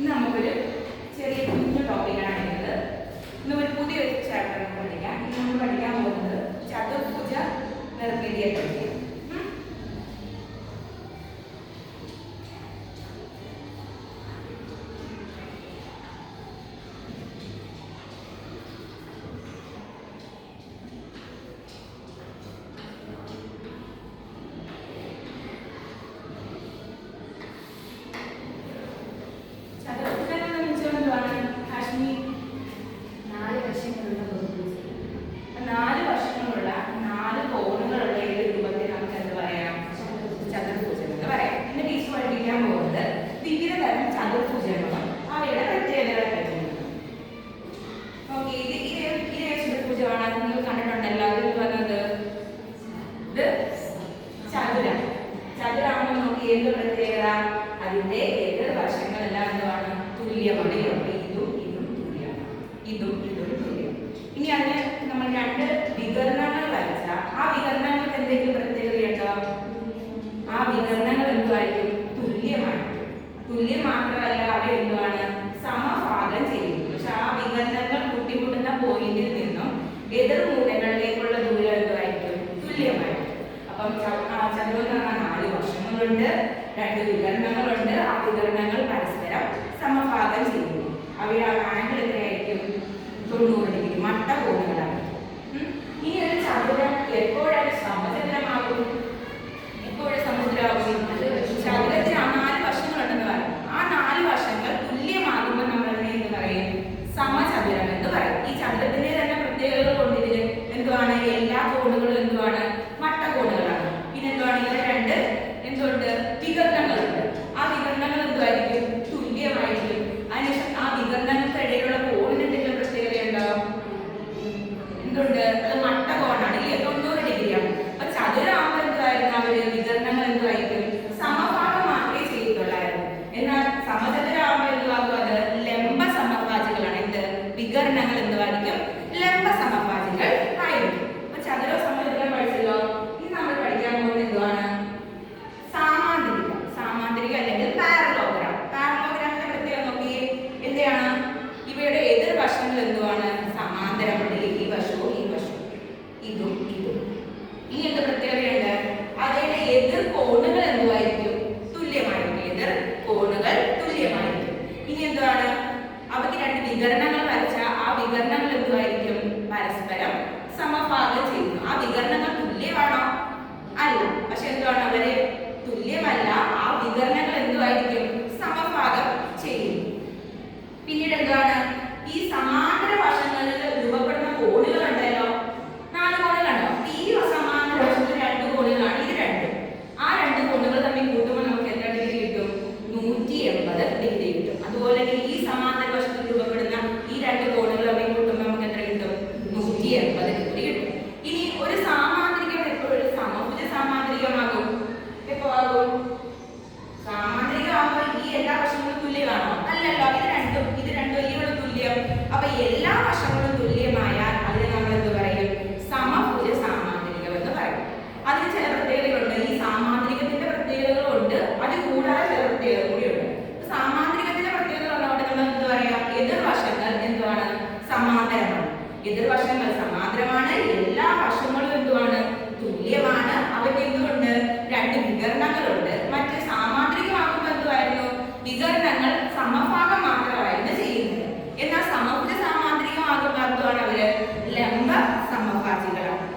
ഇന്ന് നമുക്കൊരു ചെറിയ കുഞ്ഞു ടോപ്പിക്കാണ് ഇത്. ഇന്ന് ഒരു പുതിയൊരു ചാപ്റ്റർ നമുക്ക് പഠിക്കാം. ഇന്ന് നമ്മൾ പഠിക്കാൻ പോകുന്നത് ചതുർഭുജ നിർമ്മിതിയെ പറ്റി. അതിന്റെ എതിർ വശങ്ങളെല്ലാം എന്താണ്? തുല്യമാണ്. ഇതും തുല്യം. ഇനി അതിന് നമ്മൾ രണ്ട് വികരണങ്ങൾ വരച്ചാൽ ആ വികരണങ്ങൾക്ക് എന്തെങ്കിലും പ്രത്യേകതയുണ്ടോ? ആ വികരണങ്ങൾ എന്തുമായിരിക്കും? തുല്യം മാത്രമല്ല അവ എന്താണ്? സമഭാഗം ചെയ്യുന്നു. പക്ഷെ ആ വികരണങ്ങൾ കൂട്ടിമുട്ടുന്ന പോയിന്റിൽ നിന്നും എതിർ മൂലകളിലേക്കുള്ള ദൂരം എന്തുമായിരിക്കും? തുല്യമായിരിക്കും. അപ്പം ചതുരം എന്ന് പറഞ്ഞാൽ 4 വശങ്ങളുണ്ട്, 2 വികരണങ്ങളുണ്ട്. ആ വികരണങ്ങൾ പരസ്പരം സമഭാഗം ചെയ്യുന്നു. അവയുടെ ആംഗിൾ എത്രയായിരിക്കും? 90 ഡിഗ്രി. മട്ടകോണുകളാണ്. ഇനി ഒരു ചതുരം എപ്പോഴാണ് സമചതുരമാകും? എപ്പോഴും സമചതുരമാകും? ചതുരത്തിന് 4 വശങ്ങളുണ്ടെന്ന് പറയും. ആ 4 വശങ്ങൾ തുല്യമാകുമ്പോൾ നമ്മൾ എന്ത് പറയും? സമചതുരം എന്ന് പറയും. ഈ ചതുരത്തിന്റെ തന്നെ പ്രത്യേകതകൾ കൊണ്ട് ഇതിൽ എന്തുവാണ്? എല്ലാ കോണുകളും എന്തുവാണ്? മട്ടകോണുകളാണ്. പിന്നെ എന്തുവാണ്? ഇതിന് 2 എന്തുണ്ട്? വികരണങ്ങളുണ്ട്. ആ വികരണങ്ങൾ എന്തുമായിരിക്കും? തുല്യമായിരിക്കും. അതിനുശേഷം ആ വികരണങ്ങൾക്ക് ഇടയിലുള്ള കോണിന് എന്തെങ്കിലും പ്രത്യേകതയുണ്ടോ? എന്തുണ്ട്? അത് മട്ടകോണാണ്. 90 ഡിഗ്രിയാണ്. അപ്പൊ ചതുരാകുമ്പോൾ എന്തായിരുന്നു? അവര് വികരണങ്ങൾ എന്തുമായിരിക്കും? സമഭാഗം മാത്രമേ ചെയ്തിട്ടുള്ളായിരുന്നു. എന്നാൽ സമചതുരാകുമ്പോൾ എന്തുവാകും? അത് ലംബ സമഭാജികളാണ്. എന്ത്? വികരണങ്ങൾ എന്തുമായിരിക്കും? ലംബ സമഭാജികൾ ആയിരിക്കും. അപ്പൊ ചതുരോ സമചതുരം പഠിച്ചല്ലോ. ഇനി നമ്മൾ പഠിക്കാൻ പോകുന്നത് എന്തുവാണ്? സാമാന്തരിക അല്ലെങ്കിൽ പാരലോഗ്രാം. പാരലോഗ്രാമിന്റെ പ്രത്യേകത നോക്കിയേ. എന്താണ്? ഇവയുടെ എതിർ വശങ്ങൾ എന്തുവാണ്? സമാന്തരമാണ്. ഈ വശവും ഈ വശവും, ഇതും. ഇനി എന്ത് പ്രത്യേകതയുണ്ട്? അതിന്റെ എതിർ കോണുകൾ എന്തുമായിരിക്കും? തുല്യമായിരിക്കും. എതിർ കോണുകൾ തുല്യമായിരിക്കും. ഇനി എന്താണ്? അവയ്ക്ക് 2 വികരണങ്ങൾ വരച്ചാൽ ആ വികരണങ്ങൾ എന്തുമായിരിക്കും? പരസ്പരം സമഭാഗം ചെയ്യുന്നു. ആ വികരണങ്ങൾ തുല്യമാണോ? അല്ല. പക്ഷെ എന്താണ്? അവരെ തുല്യമല്ല. ആ വികരണങ്ങൾ എന്തുമായിരിക്കും? സമഭാഗം ചെയ്യുന്നു. പിന്നീട് എന്താണ്? ഈ സമാന്തര വശങ്ങളിൽ രൂപപ്പെടുന്ന കോണുകൾ ഉണ്ടല്ലോ, 4 കോണുകളുണ്ടോ? ഈ സമാന്തര വശത്തിൽ 2 കോണുകളാണ്. ഇത് 2. ആ 2 കോണുകൾ തമ്മിൽ കൂട്ടുമ്പോൾ നമുക്ക് എത്ര ഡിഗ്രി കിട്ടും? 180 ഡിഗ്രി കിട്ടും. അതുപോലെ ഈ സമാന്തര വശത്തിൽ രൂപപ്പെടുന്ന ഈ 2 കോണുകൾ തമ്മിൽ കൂട്ടുമ്പോൾ നമുക്ക് എത്ര കിട്ടും? 180 ഡിഗ്രി കിട്ടും. ഇനി ഒരു സാമാന്തരികം എപ്പോഴും സമഭുജ സാമാന്തരികമാകും. എപ്പോ ആകും? സാമാന്തരികമാകുമ്പോൾ ഈ എല്ലാ വശങ്ങളും തുല്യമാണോ? അല്ലല്ലോ. ഇത് രണ്ടും ഇവിടെ തുല്യം. അപ്പൊ എല്ലാ വശങ്ങളും തുല്യമായാൽ അതിനെ നമ്മൾ എന്ത് പറയും? സമഭുജ സാമാന്തരികം എന്ന് പറയും. അതിന് ചില പ്രത്യേകതകളുണ്ട്. ഈ സാമാന്തരികത്തിന്റെ പ്രത്യേകതകളുണ്ട്, അത് കൂടാതെ ചില പ്രത്യേകത കൂടിയുണ്ട്. സാമാന്തരികത്തിന്റെ പ്രത്യേകത ഉള്ളതുകൊണ്ട് നമ്മൾ എന്ത് പറയാം? എതിർവശങ്ങൾ എന്തുവാണ്? സമാന്തരമാണ്. എതിർവശങ്ങൾ സമാന്തരമാണ്. എല്ലാ വശങ്ങളും എന്തുവാണ്? തുല്യമാണ്. അവയ്ക്ക് എന്തുകൊണ്ട്? 2 വികരണങ്ങളുണ്ട്. മറ്റ് സാമാന്തരികമാകുമ്പോൾ എന്തുവായിരുന്നു? വികരണങ്ങൾ സമഭാഗം മാത്രമായിരുന്നു ചെയ്യുന്നത്. എന്നാൽ സമഭുജ സാമാന്തരികമാകുമ്പോൾ എന്തുവാണ്? അവര് ലംബ സമഭാജികളാണ്.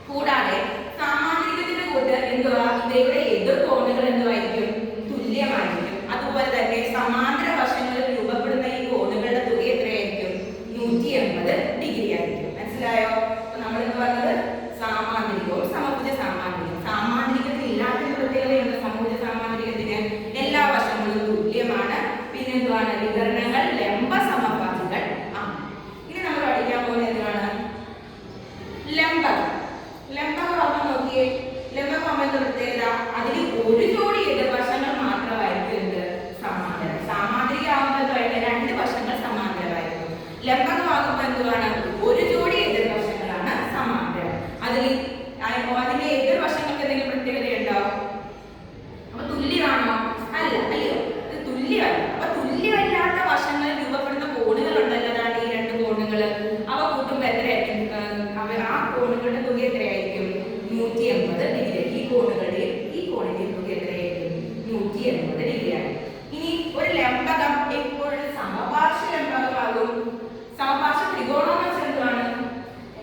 കൂടാതെ സാമാന്തരികത്തിന്റെ കൂട്ട് എന്തുവാ? ഇവയുടെ എതിർ കോണുകൾ എന്തുമായിരിക്കും? തുല്യമായിരിക്കും. അതുപോലെ തന്നെ സമാന്തര വശങ്ങളിൽ രൂപപ്പെടുന്ന ഈ കോണുകളുടെ തുക എത്രയായിരിക്കും? 180 ഡിഗ്രി ആയിരിക്കും. മനസ്സിലായോ? അപ്പൊ നമ്മൾ എന്ന് പറഞ്ഞത് സാമാന്തരികവും സമഭുജ സാമാന്തരികം. സാമാന്തരികത്തിന് ഇല്ലാത്ത പ്രത്യേകതയുണ്ട്. സമഭുജ സാമാന്തരികത്തിന് എല്ലാ വശങ്ങളും തുല്യമാണ്. പിന്നെ എന്തുവാണ്? വികരണങ്ങൾ ലംബ സമഭാജികൾ ആണ്. ഇനി നമ്മൾ പഠിക്കാൻ പോകുന്നത് എന്താണ്? ലംബകം നോക്കിയേ. ലംബകത്തിന്റെ പ്രത്യേകത അതിൽ ഒരു ജോഡി എതിർവശങ്ങൾ മാത്രമായിരിക്കും എന്ത്? സമാന്തരം. സാമാന്തരികമാകുമ്പോൾ 2 വശങ്ങൾ സമാന്തരമായിരിക്കും. ലംബകമാകുമ്പോൾ എന്തുവാണ്? ഒരു ജോഡി എതിർവശങ്ങളാണ് സമാന്തരം. അതിന്റെ എതിർവശങ്ങൾക്ക് എന്തെങ്കിലും പ്രത്യേകതയുണ്ടോ? അപ്പൊ തുല്യമാണോ? അല്ല. അല്ലയോ? ഇത് തുല്യമല്ല. അപ്പൊ തുല്യ രൂപപ്പെടുന്ന കോണുകൾ ഉണ്ടല്ലോ, അതാണ് ഈ രണ്ട് കോണുകൾ. അവ കൂട്ടുമ്പോൾ എത്രയായിരിക്കും? ആ കോണുകളുടെ തുക എത്രയായിരിക്കും? 180 ഡിഗ്രി. ഈ കോണുകളുടെയും ഈ കോണിന്റെയും തുക എത്രയായിരിക്കും? 180 ഡിഗ്രി ആണ്. ഇനി ഒരു ലംബകം എപ്പോഴും സമപാർശ്വ ലംബകമാകും. സമപാർശ്വ ത്രികോണം എന്ന് വെച്ചാൽ എന്താണ്?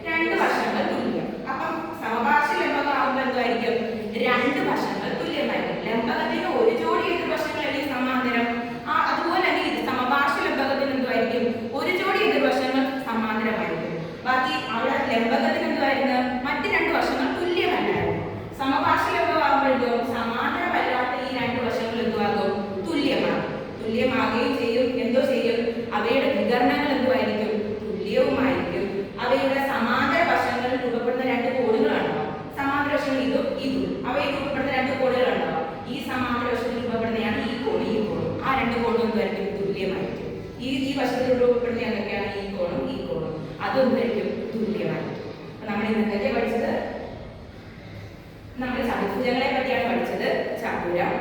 രണ്ട് വശങ്ങൾ തുല്യം. അപ്പം സമപാർശ്വ ലംബകം ആകുമ്പോൾ എന്തായിരിക്കും? രണ്ട് വശങ്ങൾ തുല്യമായിരിക്കും. ലംബകത്തിന് ഒരു ജോഡി എതിർവശങ്ങളല്ലേ സമാന്തരം. അതുപോലെ തന്നെ ഇത് സമപാർശ്വ ലംബകത്തിന് എന്തായിരിക്കും? ഒരു ജോഡി എതിർവശങ്ങൾ സമാന്തരമായിരിക്കും. ബാക്കി അവിടെ ലംബകത്തിന് എന്തായിരുന്നു? മറ്റ് രണ്ട് വശങ്ങൾ തുല്യമല്ലായിരുന്നു. സമപാർശ്വ ലംബകമാകുമ്പോഴേക്കും സമാന്തരമല്ലാത്ത ഈ രണ്ട് വശങ്ങൾ എന്തുവാകും? തുല്യമാകും. തുല്യമാകുകയും ചെയ്യും. എന്തോ ചെയ്യും? അവയുടെ വികരണങ്ങൾ എന്തുമായിരിക്കും? തുല്യവുമായിരിക്കും. അവയുടെ സമാന്തര വശങ്ങളിൽ രൂപപ്പെടുന്ന രണ്ട് കോണുകളുണ്ടാവും. സമാന്തര വശങ്ങൾ ഇതും ഇതും. അവയിൽ രൂപപ്പെടുന്ന രണ്ട് കോണുകളുണ്ടാവും. ഈ സമാന്തര വശത്തിൽ രൂപപ്പെടുന്നതാണ് ഈ കോണും ഈ കോണും. ആ രണ്ട് കോണും എന്തായിരിക്കും? തുല്യമായിരിക്കും. ഈ വശത്തിൽ രൂപപ്പെടുന്ന എന്തൊക്കെയാണ്? ഈ കോണും ഈ കോണും. അതും എന്തായിരിക്കും? തുല്യമായിരിക്കും. അപ്പൊ നമ്മൾ ഇന്നത്തെ പഠിച്ചത്, നമ്മൾ ചതുർഭുജങ്ങളെ പറ്റിയാണ് പഠിച്ചത്. ചതുരം,